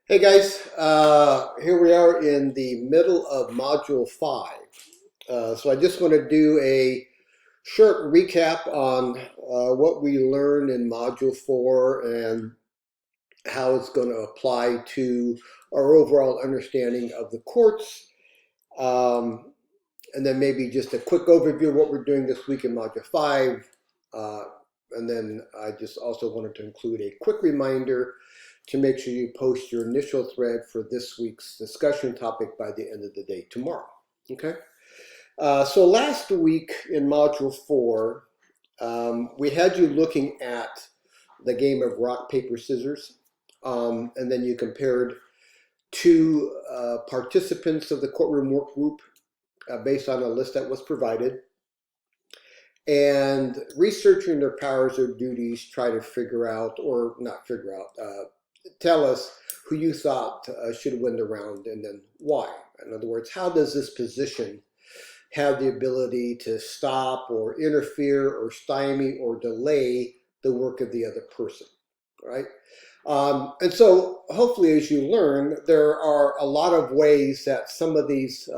Hey guys, here we are in the middle of Module 5. So I just want to do a short recap on what we learned in Module 4 and how it's going to apply to our overall understanding of the courts. Um, and then maybe just a quick overview of what we're doing this week in Module 5. Uh, and then I just also wanted to include a quick reminder to make sure you post your initial thread for this week's discussion topic by the end of the day tomorrow. Okay. So last week in Module 4, we had you looking at the game of rock, paper, scissors. And then you compared two participants of the courtroom work group based on a list that was provided. And researching their powers or duties, try to figure out, or not figure out, tell us who you thought should win the round and then why. In other words, how does this position have the ability to stop or interfere or stymie or delay the work of the other person, right? And so hopefully as you learn, there are a lot of ways that some of these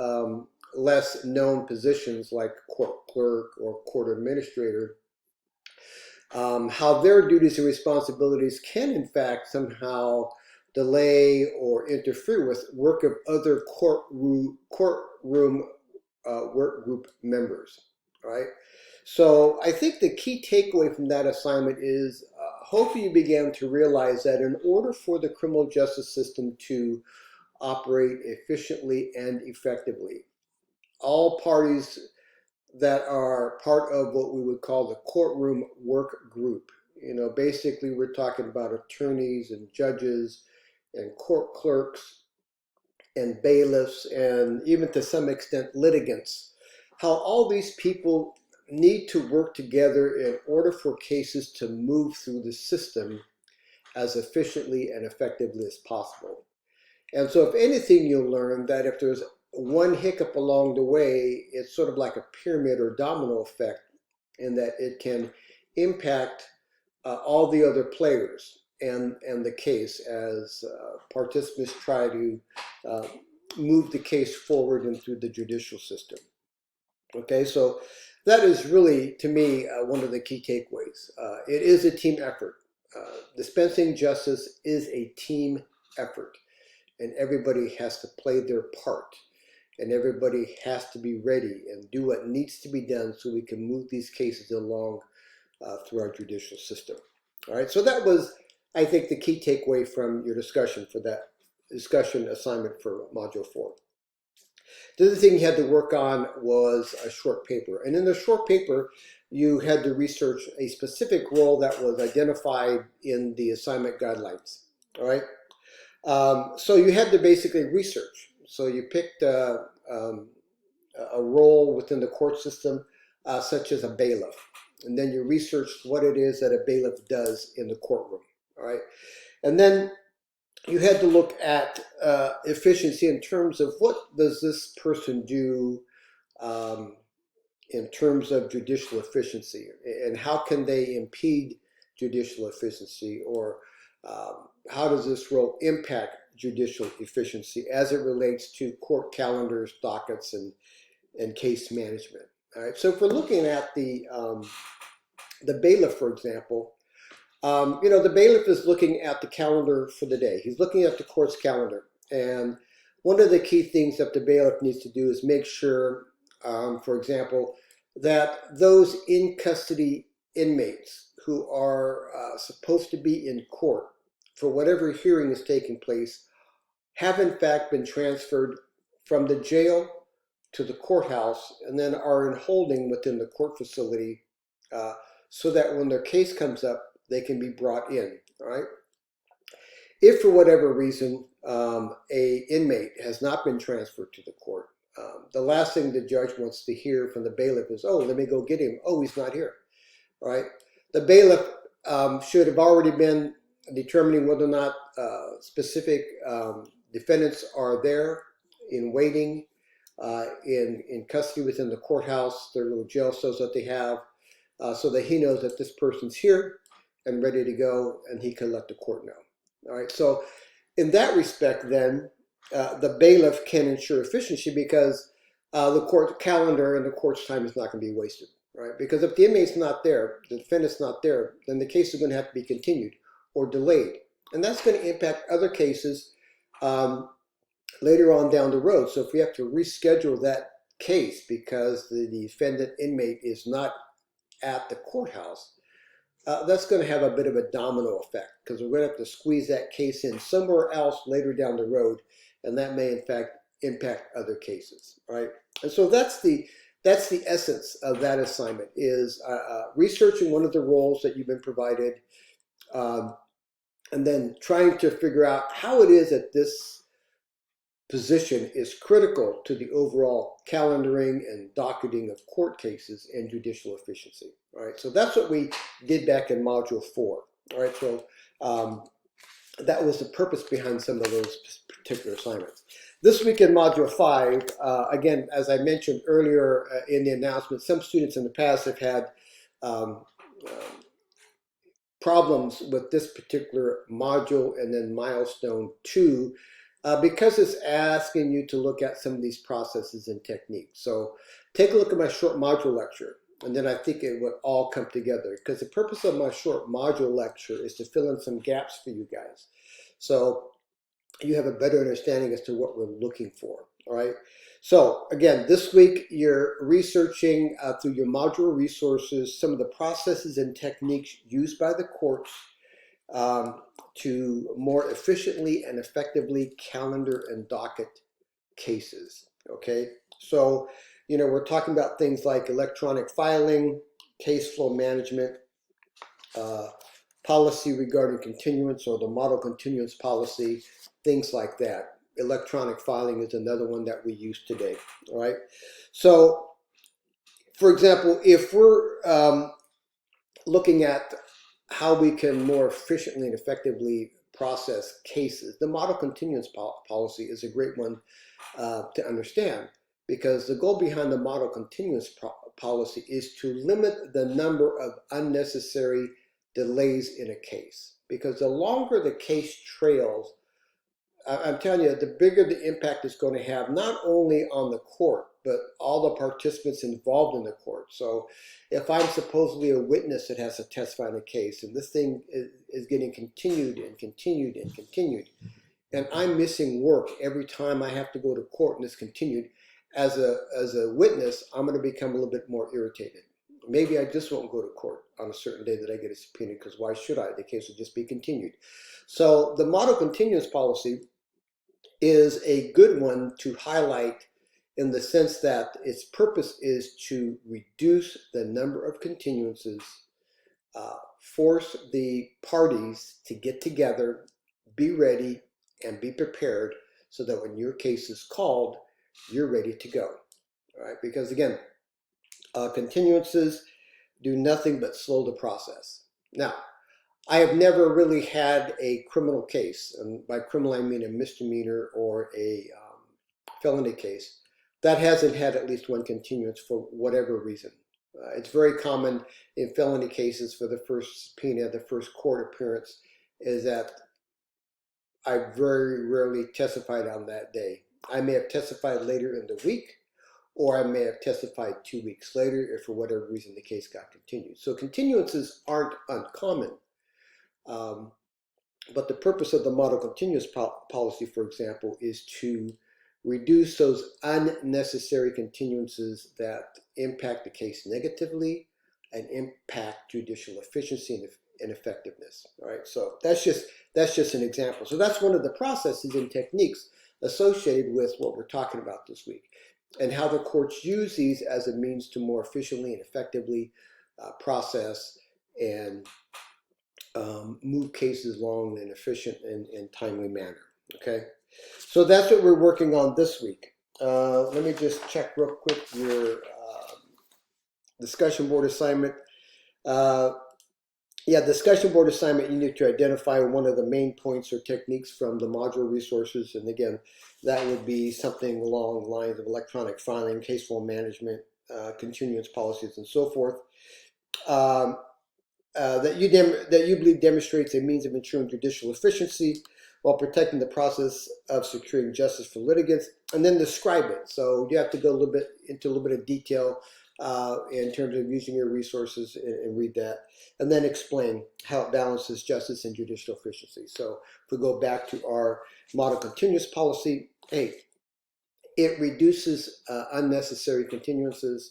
less known positions like court clerk or court administrator, how their duties and responsibilities can in fact somehow delay or interfere with work of other courtroom work group members, right? So I think the key takeaway from that assignment is hopefully you began to realize that in order for the criminal justice system to operate efficiently and effectively, all parties that are part of what we would call the courtroom work group, basically we're talking about attorneys and judges and court clerks and bailiffs and even to some extent litigants, how all these people need to work together in order for cases to move through the system as efficiently and effectively as possible. And so, if anything, you'll learn that if there's one hiccup along the way, it's sort of like a pyramid or domino effect in that it can impact all the other players and the case as participants try to uh, move the case forward and through the judicial system. Okay, so that is really, to me, one of the key takeaways. It is a team effort. Dispensing justice is a team effort, and everybody has to play their part, and everybody has to be ready and do what needs to be done so we can move these cases along through our judicial system. All right, so that was, I think, the key takeaway from your discussion for that discussion assignment for Module 4. The other thing you had to work on was a short paper. And in the short paper, you had to research a specific role that was identified in the assignment guidelines. All right. So you had to basically research. So you picked a role within the court system, such as a bailiff. And then you researched what it is that a bailiff does in the courtroom. All right. And then you had to look at efficiency in terms of what does this person do um, in terms of judicial efficiency, and how can they impede judicial efficiency, or how does this role impact judicial efficiency as it relates to court calendars, dockets, and case management. All right. So if we're looking at the bailiff, for example, the bailiff is looking at the calendar for the day. He's looking at the court's calendar. And one of the key things that the bailiff needs to do is make sure, for example, that those in custody inmates who are supposed to be in court for whatever hearing is taking place have in fact been transferred from the jail to the courthouse and then are in holding within the court facility uh, so that when their case comes up, they can be brought in. All right. If for whatever reason a inmate has not been transferred to the court, the last thing the judge wants to hear from the bailiff is, "Oh, let me go get him. Oh, he's not here." All right. The bailiff should have already been determining whether or not specific defendants are there in waiting, in custody within the courthouse, their little jail cells that they have, so that he knows that this person's here and ready to go, and he can let the court know. All right, so in that respect, then, the bailiff can ensure efficiency because the court calendar and the court's time is not going to be wasted, right? Because if the inmate's not there, the defendant's not there, then the case is going to have to be continued or delayed. And that's going to impact other cases later on down the road. So if we have to reschedule that case because the defendant inmate is not at the courthouse, that's going to have a bit of a domino effect because we're going to have to squeeze that case in somewhere else later down the road, and that may in fact impact other cases, right? And so that's the essence of that assignment, is researching one of the roles that you've been provided, and then trying to figure out how it is that this position is critical to the overall calendaring and docketing of court cases and judicial efficiency. All right, so that's what we did back in Module 4. All right, so that was the purpose behind some of those particular assignments. This week in Module 5, again, as I mentioned earlier in the announcement, some students in the past have had problems with this particular module and then milestone 2 because it's asking you to look at some of these processes and techniques. So take a look at my short module lecture, and then I think it would all come together, because the purpose of my short module lecture is to fill in some gaps for you guys, so you have a better understanding as to what we're looking for. All right. So again, this week you're researching through your module resources some of the processes and techniques used by the courts to more efficiently and effectively calendar and docket cases. Okay, so we're talking about things like electronic filing, case flow management, policy regarding continuance or the model continuance policy, things like that. Electronic filing is another one that we use today. All right, so for example, if we're looking at how we can more efficiently and effectively process cases, the model continuance policy is a great one to understand, because the goal behind the model continuance policy is to limit the number of unnecessary delays in a case. Because the longer the case trails, I'm telling you, the bigger the impact is going to have, not only on the court, but all the participants involved in the court. So if I'm supposedly a witness that has to testify in a case, and this thing is getting continued and continued and continued, and I'm missing work every time I have to go to court and it's continued, as a witness, I'm going to become a little bit more irritated. Maybe I just won't go to court on a certain day that I get a subpoena, because why should I? The case will just be continued. So the model continuance policy is a good one to highlight, in the sense that its purpose is to reduce the number of continuances, force the parties to get together, be ready, and be prepared, so that when your case is called, you're ready to go. All right, because again, continuances do nothing but slow the process. Now, I have never really had a criminal case, and by criminal I mean a misdemeanor or a felony case, that hasn't had at least one continuance for whatever reason. It's very common in felony cases for the first subpoena, the first court appearance, is that I very rarely testified on that day. I may have testified later in the week, or I may have testified 2 weeks later if for whatever reason the case got continued. So continuances aren't uncommon. But the purpose of the model continuous policy, for example, is to reduce those unnecessary continuances that impact the case negatively and impact judicial efficiency and effectiveness. All right, so that's just an example. So that's one of the processes and techniques associated with what we're talking about this week, and how the courts use these as a means to more efficiently and effectively process and move cases along in an efficient and timely manner. Okay, so that's what we're working on this week. Let me just check real quick your discussion board assignment. Discussion board assignment, you need to identify one of the main points or techniques from the module resources. And again, that would be something along the lines of electronic filing, case flow management, continuance policies, and so forth. That you believe demonstrates a means of ensuring judicial efficiency, while protecting the process of securing justice for litigants, and then describe it. So you have to go into a little bit of detail in terms of using your resources and read that, and then explain how it balances justice and judicial efficiency. So if we go back to our model continuous policy, hey, it reduces unnecessary continuances.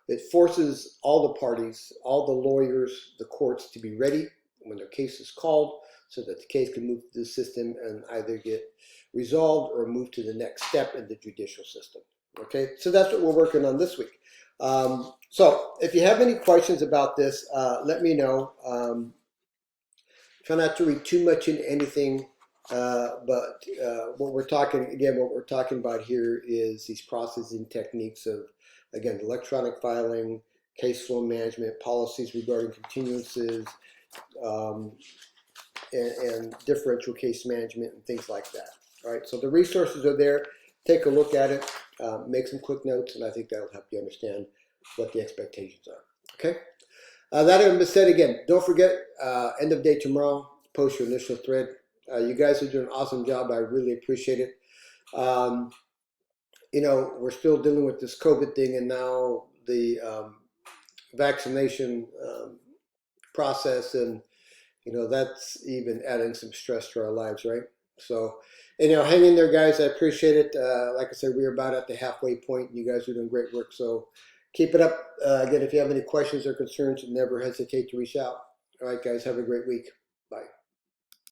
It forces all the parties, all the lawyers, the courts to be ready when their case is called so that the case can move through the system and either get resolved or move to the next step in the judicial system. Okay, so that's what we're working on this week. So if you have any questions about this, let me know. Try not to read too much into anything, but what we're talking about here is these processing techniques of, again, electronic filing, case flow management, policies regarding continuances, and differential case management and things like that. All right, so the resources are there. Take a look at it, make some quick notes, and I think that'll help you understand what the expectations are. Okay. That having been said, again, don't forget, end of day tomorrow, post your initial thread. You guys are doing an awesome job. I really appreciate it. We're still dealing with this COVID thing, and now the vaccination process, and that's even adding some stress to our lives, right? So, hang in there, guys. I appreciate it. Like I said, we're about at the halfway point. You guys are doing great work, so keep it up. Again, if you have any questions or concerns, never hesitate to reach out. All right, guys, have a great week.